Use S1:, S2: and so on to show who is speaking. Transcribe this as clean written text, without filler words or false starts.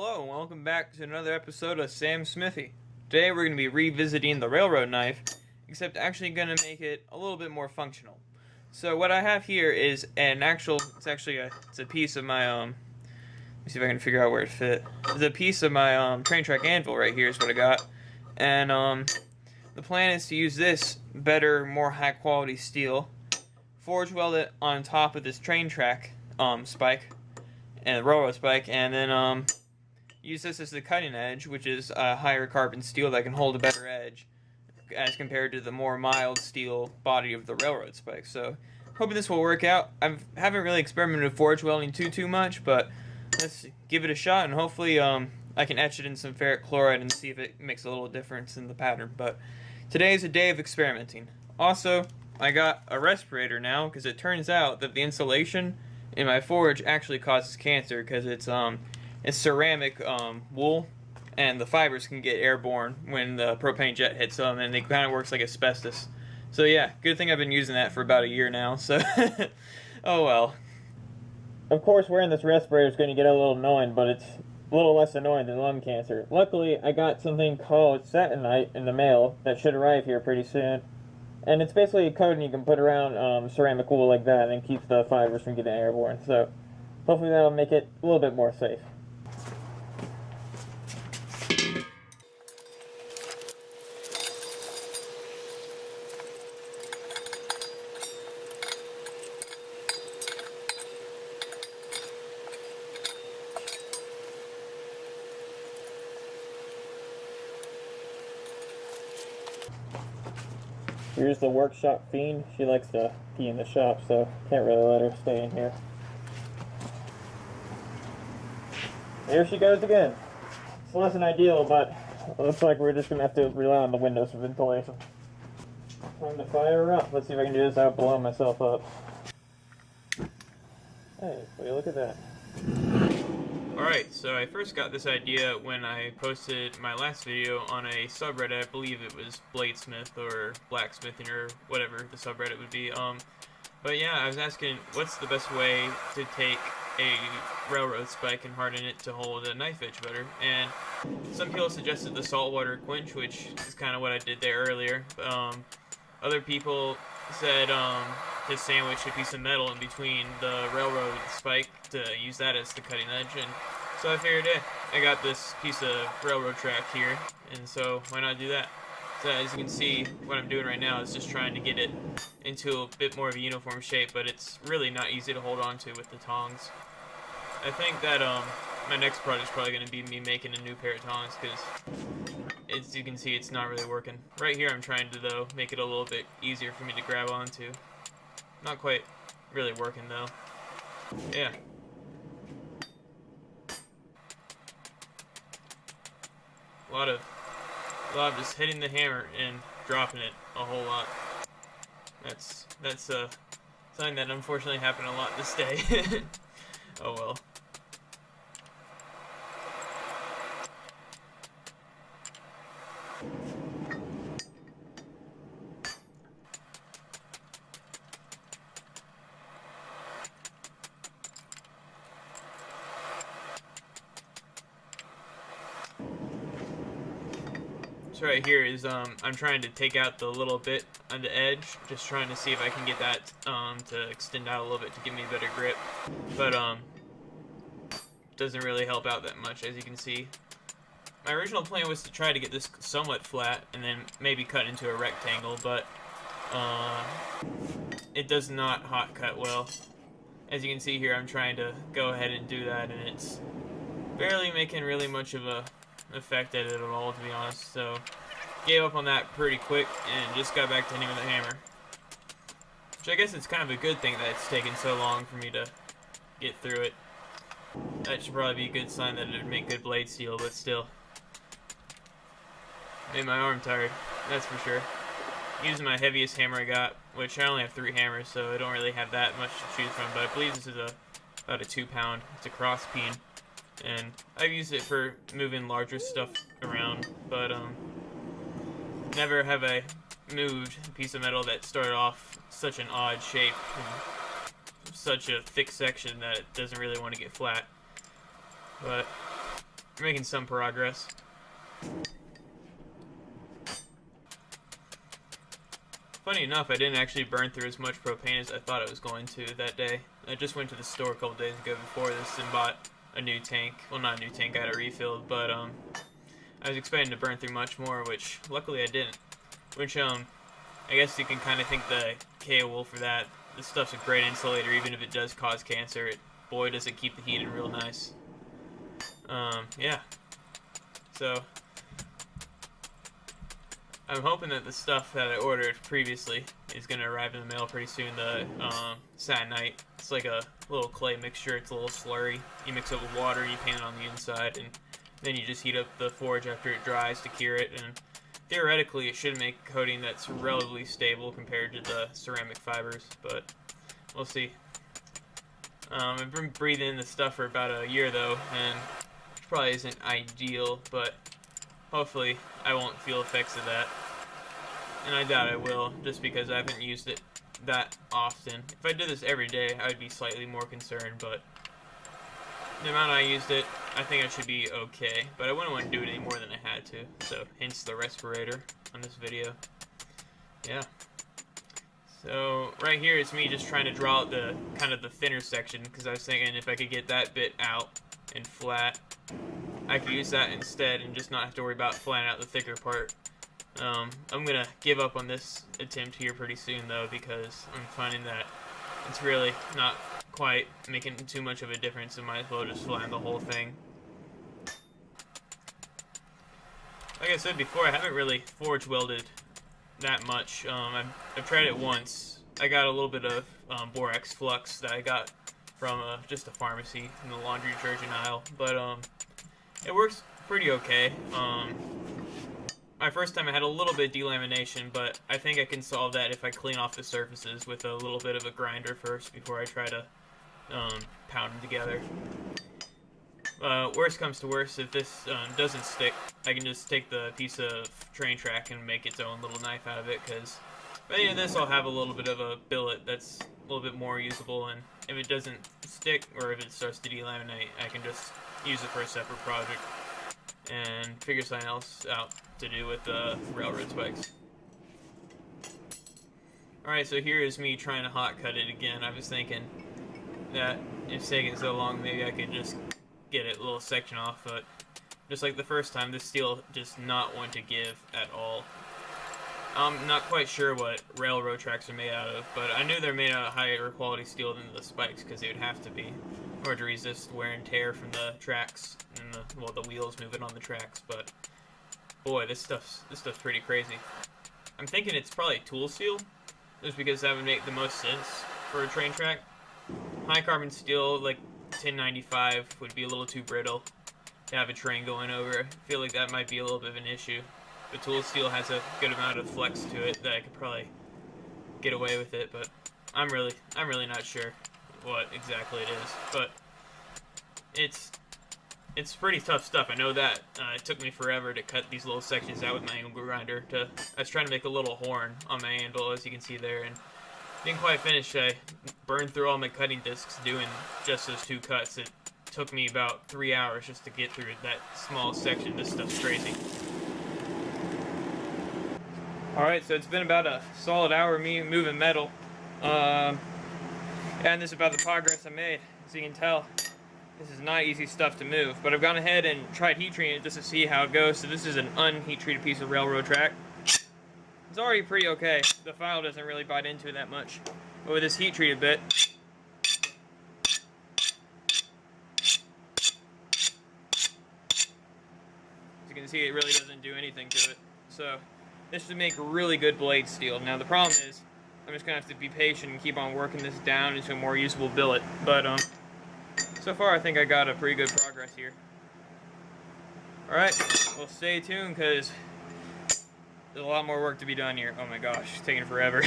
S1: Hello and welcome back to another episode of Sam Smithy. Today we're going to be revisiting the railroad knife, except actually going to make it a little bit more functional. So what I have here is it's a piece of my, let me see if I can figure out where it fit. It's a piece of my train track anvil right here is what I got. And the plan is to use this better, more high quality steel, forge weld it on top of this train track spike, and the railroad spike, and then use this as the cutting edge, which is a higher carbon steel that can hold a better edge as compared to the more mild steel body of the railroad spike. So, hoping this will work out. I haven't really experimented with forge welding too much, but let's give it a shot, and hopefully I can etch it in some ferric chloride and see if it makes a little difference in the pattern. But today is a day of experimenting. Also, I got a respirator now because it turns out that the insulation in my forge actually causes cancer because it's ceramic wool, and the fibers can get airborne when the propane jet hits them, and it kind of works like asbestos. So yeah, good thing I've been using that for about a year now, so oh well. Of course, wearing this respirator is going to get a little annoying, but it's a little less annoying than lung cancer. Luckily, I got something called Satinite in the mail that should arrive here pretty soon. And it's basically a coating you can put around ceramic wool like that and keeps the fibers from getting airborne. So hopefully that'll make it a little bit more safe. Here's the workshop fiend. She likes to pee in the shop, so can't really let her stay in here. Here she goes again. It's less than ideal, but it looks like we're just going to have to rely on the windows for ventilation. Time to fire her up. Let's see if I can do this without blowing myself up. Hey, will you look at that? Alright, so I first got this idea when I posted my last video on a subreddit. I believe it was Bladesmith or Blacksmithing or whatever the subreddit would be. But yeah, I was asking what's the best way to take a railroad spike and harden it to hold a knife edge better. And some people suggested the saltwater quench, which is kind of what I did there earlier. Other people said to sandwich a piece of metal in between the railroad spike to use that as the cutting edge. And so I figured, I got this piece of railroad track here, and so why not do that? So as you can see, what I'm doing right now is just trying to get it into a bit more of a uniform shape, but it's really not easy to hold on to with the tongs. I think that my next project is probably going to be me making a new pair of tongs, because as you can see, it's not really working. Right here I'm trying to, though, make it a little bit easier for me to grab onto. Not quite really working, though. Yeah. A lot of just hitting the hammer and dropping it a whole lot. That's something that unfortunately happened a lot this day. Oh well. Right here is I'm trying to take out the little bit on the edge, just trying to see if I can get that to extend out a little bit to give me a better grip, but doesn't really help out that much, as you can see. My original plan was to try to get this somewhat flat and then maybe cut into a rectangle, but it does not hot cut well. As you can see here, I'm trying to go ahead and do that, and it's barely making really much of a effect at it at all, to be honest. So gave up on that pretty quick and just got back to hitting with a hammer, which I guess it's kind of a good thing that it's taken so long for me to get through it. That should probably be a good sign that it would make good blade steel, but still made my arm tired, that's for sure. Using my heaviest hammer I got, which I only have 3 hammers, so I don't really have that much to choose from, but I believe this is about a 2-pound. It's a cross peen, and I've used it for moving larger stuff around, but never have I moved a piece of metal that started off such an odd shape and such a thick section that it doesn't really want to get flat. But We're making some progress. Funny enough, I didn't actually burn through as much propane as I thought I was going to that day. I just went to the store a couple days ago before this and bought a new tank. Well, not a new tank, I had it refilled, but I was expecting to burn through much more, which luckily I didn't. Which I guess you can kind of thank the KO for that. This stuff's a great insulator, even if it does cause cancer. Boy, does it keep the heat in real nice. Yeah. So I'm hoping that the stuff that I ordered previously is going to arrive in the mail pretty soon. The Satinite. It's like a little clay mixture. It's a little slurry. You mix it with water, you paint it on the inside, and then you just heat up the forge after it dries to cure it. And theoretically, it should make a coating that's relatively stable compared to the ceramic fibers, but we'll see. I've been breathing in this stuff for about a year, though, and it probably isn't ideal, but hopefully I won't feel effects of that. And I doubt I will, just because I haven't used it that often. If I did this every day, I would be slightly more concerned, but the amount I used it, I think I should be okay. But I wouldn't want to do it any more than I had to, so hence the respirator on this video. Yeah. So right here is me just trying to draw out the kind of the thinner section, because I was thinking if I could get that bit out and flat, I could use that instead and just not have to worry about flattening out the thicker part. I'm gonna give up on this attempt here pretty soon though, because I'm finding that it's really not quite making too much of a difference, and might as well just flatten the whole thing. Like I said before, I haven't really forge welded that much. I've tried it once. I got a little bit of borax flux that I got from just a pharmacy in the laundry detergent aisle, but it works pretty okay. My first time I had a little bit of delamination, but I think I can solve that if I clean off the surfaces with a little bit of a grinder first before I try to pound them together. Worst comes to worst, if this doesn't stick, I can just take the piece of train track and make its own little knife out of it, because by the end of this I'll have a little bit of a billet that's a little bit more usable, and if it doesn't stick, or if it starts to delaminate, I can just use it for a separate project and figure something else out to do with the railroad spikes. Alright, so here is me trying to hot cut it again. I was thinking that it's taking so long, maybe I could just get it a little section off, but just like the first time, this steel just not want to give at all. I'm not quite sure what railroad tracks are made out of, but I knew they're made out of higher quality steel than the spikes, because they would have to be, in order to resist wear and tear from the tracks and the wheels moving on the tracks. But boy, this stuff's pretty crazy. I'm thinking it's probably tool steel, just because that would make the most sense for a train track. High carbon steel, like 1095, would be a little too brittle to have a train going over. I feel like that might be a little bit of an issue. But tool steel has a good amount of flex to it that I could probably get away with it, but I'm really not sure what exactly it is. But it's pretty tough stuff. I know that. It took me forever to cut these little sections out with my angle grinder. I was trying to make a little horn on my handle, as you can see there, and didn't quite finish. I burned through all my cutting discs doing just those two cuts. It took me about 3 hours just to get through that small section. This stuff's crazy. Alright, so it's been about a solid hour of me moving metal. And this is about the progress I made. As you can tell, this is not easy stuff to move. But I've gone ahead and tried heat treating it just to see how it goes. So this is an unheat treated piece of railroad track. It's already pretty okay. The file doesn't really bite into it that much. But with this heat treated bit, as you can see, it really doesn't do anything to it. So this should make really good blade steel. Now the problem is, I'm just gonna have to be patient and keep on working this down into a more usable billet. But so far I think I got a pretty good progress here. Alright, well stay tuned, because there's a lot more work to be done here. Oh my gosh, it's taking forever.